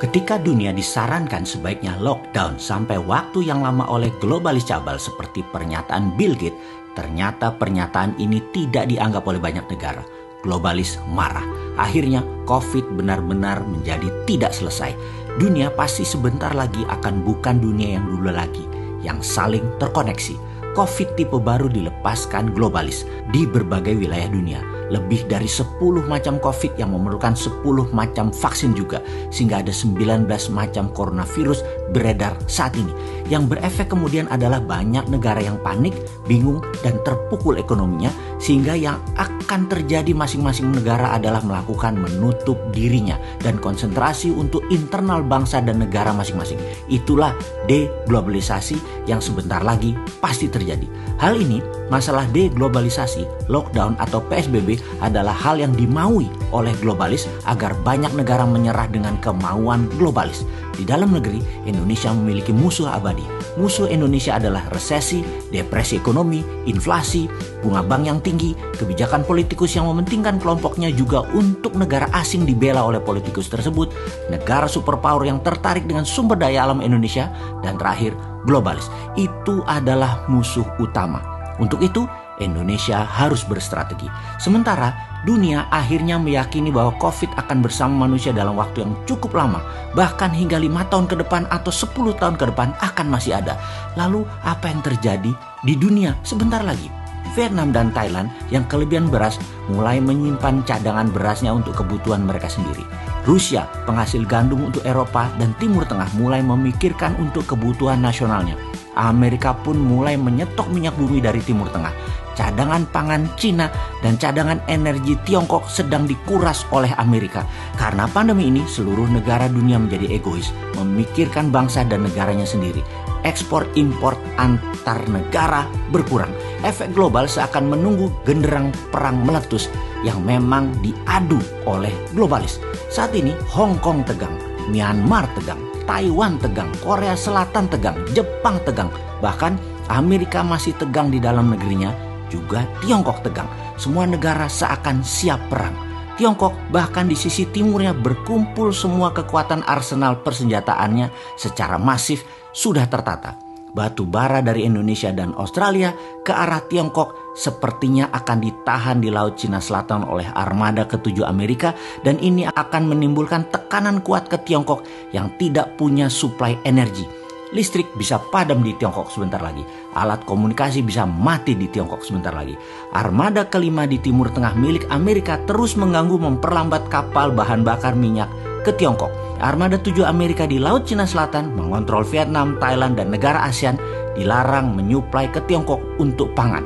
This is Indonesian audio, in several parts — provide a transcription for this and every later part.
Ketika dunia disarankan sebaiknya lockdown sampai waktu yang lama oleh globalis cabal seperti pernyataan Bill Gates, ternyata pernyataan ini tidak dianggap oleh banyak negara. Globalis marah. Akhirnya COVID benar-benar menjadi tidak selesai. Dunia pasti sebentar lagi akan bukan dunia yang dulu lagi, yang saling terkoneksi. COVID tipe baru dilepaskan globalis di berbagai wilayah dunia. Lebih dari 10 macam COVID yang memerlukan 10 macam vaksin juga. Sehingga ada 19 macam coronavirus beredar saat ini. Yang berefek kemudian adalah banyak negara yang panik, bingung, dan terpukul ekonominya. Sehingga yang akan terjadi masing-masing negara adalah melakukan menutup dirinya dan konsentrasi untuk internal bangsa dan negara masing-masing. Itulah deglobalisasi yang sebentar lagi pasti terjadi. Hal ini, masalah deglobalisasi, lockdown atau PSBB adalah hal yang dimaui oleh globalis agar banyak negara menyerah dengan kemauan globalis. Di dalam negeri, Indonesia memiliki musuh abadi. Musuh Indonesia adalah resesi, depresi ekonomi, inflasi, bunga bank yang tinggi, kebijakan politikus yang mementingkan kelompoknya juga untuk negara asing dibela oleh politikus tersebut, negara superpower yang tertarik dengan sumber daya alam Indonesia, dan terakhir, globalis. Itu adalah musuh utama. Untuk itu, Indonesia harus berstrategi. Sementara dunia akhirnya meyakini bahwa COVID akan bersama manusia dalam waktu yang cukup lama, bahkan hingga 5 tahun ke depan atau 10 tahun ke depan akan masih ada. Lalu apa yang terjadi di dunia sebentar lagi? Vietnam dan Thailand yang kelebihan beras mulai menyimpan cadangan berasnya untuk kebutuhan mereka sendiri. Rusia, penghasil gandum untuk Eropa dan Timur Tengah, mulai memikirkan untuk kebutuhan nasionalnya. Amerika pun mulai menyetok minyak bumi dari Timur Tengah. Cadangan pangan Cina dan cadangan energi Tiongkok sedang dikuras oleh Amerika. Karena pandemi ini, seluruh negara dunia menjadi egois, memikirkan bangsa dan negaranya sendiri. Ekspor-impor antar negara berkurang. Efek global seakan menunggu genderang perang meletus yang memang diadu oleh globalis. Saat ini Hong Kong tegang, Myanmar tegang, Taiwan tegang, Korea Selatan tegang, Jepang tegang. Bahkan Amerika masih tegang di dalam negerinya, juga Tiongkok tegang. Semua negara seakan siap perang. Tiongkok bahkan di sisi timurnya berkumpul semua kekuatan arsenal persenjataannya secara masif sudah tertata. Batu bara dari Indonesia dan Australia ke arah Tiongkok sepertinya akan ditahan di Laut Cina Selatan oleh armada ke-7 Amerika, dan ini akan menimbulkan tekanan kuat ke Tiongkok yang tidak punya suplai energi. Listrik bisa padam di Tiongkok sebentar lagi. Alat komunikasi bisa mati di Tiongkok sebentar lagi. Armada kelima di Timur Tengah milik Amerika terus mengganggu memperlambat kapal bahan bakar minyak ke Tiongkok. Armada 7 Amerika di Laut Cina Selatan mengontrol Vietnam, Thailand, dan negara ASEAN dilarang menyuplai ke Tiongkok untuk pangan.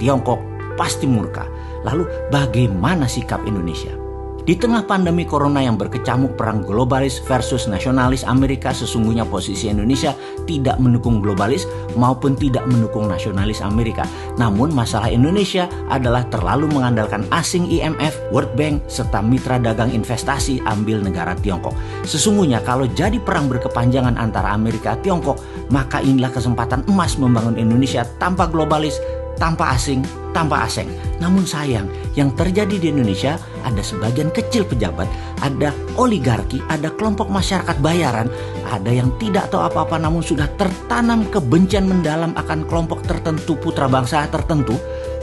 Tiongkok pasti murka. Lalu bagaimana sikap Indonesia? Di tengah pandemi corona yang berkecamuk perang globalis versus nasionalis Amerika, sesungguhnya posisi Indonesia tidak mendukung globalis maupun tidak mendukung nasionalis Amerika. Namun masalah Indonesia adalah terlalu mengandalkan asing IMF, World Bank, serta mitra dagang investasi ambil negara Tiongkok. Sesungguhnya kalau jadi perang berkepanjangan antara Amerika dan Tiongkok, maka inilah kesempatan emas membangun Indonesia tanpa globalis, tanpa asing, tanpa asing. Namun sayang, yang terjadi di Indonesia ada sebagian kecil pejabat, ada oligarki, ada kelompok masyarakat bayaran, ada yang tidak tahu apa-apa namun sudah tertanam kebencian mendalam akan kelompok tertentu, putra bangsa tertentu,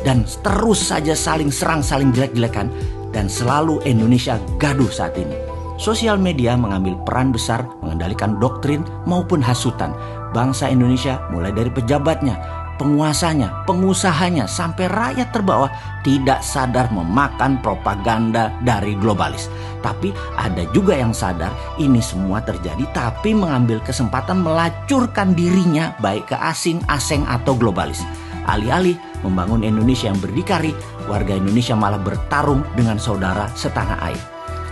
dan terus saja saling serang, saling jelek-jelekan, dan selalu Indonesia gaduh saat ini. Sosial media mengambil peran besar mengendalikan doktrin maupun hasutan. Bangsa Indonesia mulai dari pejabatnya, penguasanya, pengusahanya, sampai rakyat terbawah tidak sadar memakan propaganda dari globalis. Tapi ada juga yang sadar ini semua terjadi tapi mengambil kesempatan melacurkan dirinya baik ke asing atau globalis. Alih-alih membangun Indonesia yang berdikari, warga Indonesia malah bertarung dengan saudara setanah air.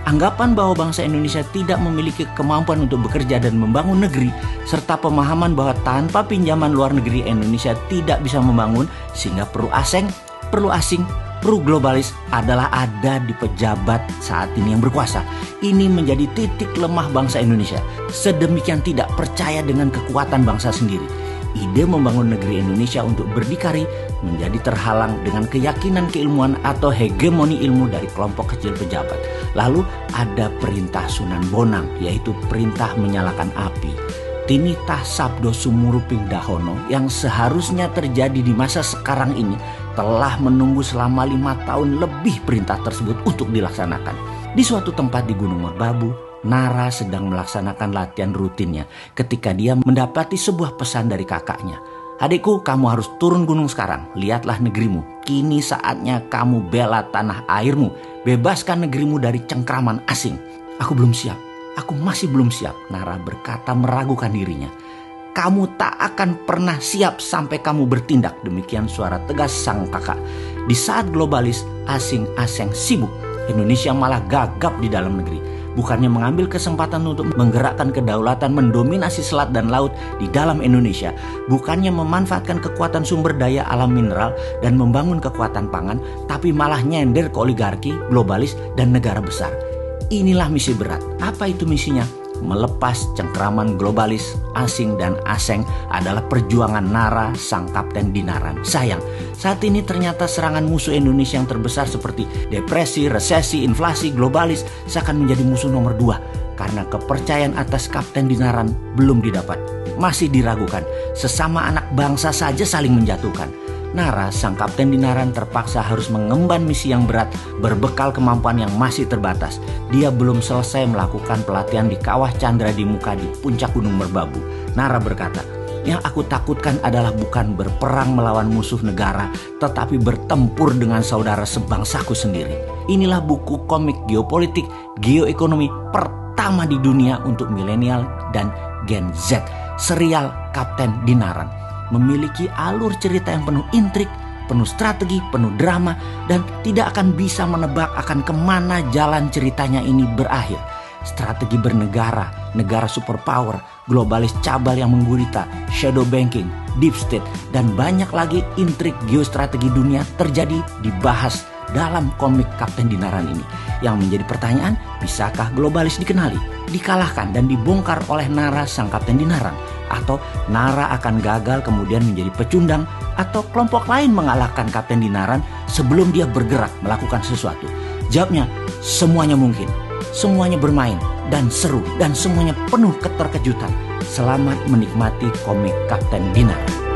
Anggapan bahwa bangsa Indonesia tidak memiliki kemampuan untuk bekerja dan membangun negeri, serta pemahaman bahwa tanpa pinjaman luar negeri Indonesia tidak bisa membangun, sehingga perlu asing, perlu globalis adalah ada di pejabat saat ini yang berkuasa. Ini menjadi titik lemah bangsa Indonesia. Sedemikian tidak percaya dengan kekuatan bangsa sendiri. ide membangun negeri Indonesia untuk berdikari menjadi terhalang dengan keyakinan keilmuan atau hegemoni ilmu dari kelompok kecil pejabat. Lalu ada perintah Sunan Bonang, yaitu perintah menyalakan api. Tinitah Sabdo Sumuruping Dahono yang seharusnya terjadi di masa sekarang ini telah menunggu selama 5 tahun lebih perintah tersebut untuk dilaksanakan. Di suatu tempat di Gunung Merbabu, Nara sedang melaksanakan latihan rutinnya ketika dia mendapati sebuah pesan dari kakaknya. "Adikku, kamu harus turun gunung sekarang. Lihatlah negerimu. Kini saatnya kamu bela tanah airmu. Bebaskan negerimu dari cengkraman asing." "Aku belum siap. Aku masih belum siap," Nara berkata meragukan dirinya. "Kamu tak akan pernah siap sampai kamu bertindak," demikian suara tegas sang kakak. Di saat globalis asing-asing sibuk, Indonesia malah gagap di dalam negeri. Bukannya mengambil kesempatan untuk menggerakkan kedaulatan mendominasi selat dan laut di dalam Indonesia, bukannya memanfaatkan kekuatan sumber daya alam mineral dan membangun kekuatan pangan, tapi malah nyender ke oligarki, globalis, dan negara besar. Inilah misi berat. Apa itu misinya? Melepas cengkraman globalis, asing dan aseng adalah perjuangan Nara, sang kapten Dinaran. Sayang, saat ini ternyata serangan musuh Indonesia yang terbesar seperti depresi, resesi, inflasi, globalis seakan menjadi musuh nomor 2 karena kepercayaan atas kapten Dinaran belum didapat. Masih diragukan, sesama anak bangsa saja saling menjatuhkan. Nara, sang kapten Dinaran terpaksa harus mengemban misi yang berat berbekal kemampuan yang masih terbatas. Dia belum selesai melakukan pelatihan di Kawah Chandra di Muka di puncak Gunung Merbabu. Nara berkata, "Yang aku takutkan adalah bukan berperang melawan musuh negara, tetapi bertempur dengan saudara sebangsaku sendiri." Inilah buku komik geopolitik, geoekonomi pertama di dunia untuk milenial dan Gen Z, serial Kapten Dinaran. Memiliki alur cerita yang penuh intrik, penuh strategi, penuh drama, dan tidak akan bisa menebak akan kemana jalan ceritanya ini berakhir. Strategi bernegara, negara superpower, globalis cabal yang menggurita, shadow banking, deep state, dan banyak lagi intrik geostrategi dunia terjadi dibahas dalam komik Kapten Dinaran ini. Yang menjadi pertanyaan, bisakah globalis dikenali, dikalahkan, dan dibongkar oleh Nara, sang Kapten Dinaran? Atau Nara akan gagal kemudian menjadi pecundang, atau kelompok lain mengalahkan Kapten Dinaran sebelum dia bergerak melakukan sesuatu? Jawabnya, semuanya mungkin, semuanya bermain dan seru, dan semuanya penuh keterkejutan. Selamat menikmati komik Kapten Dinaran.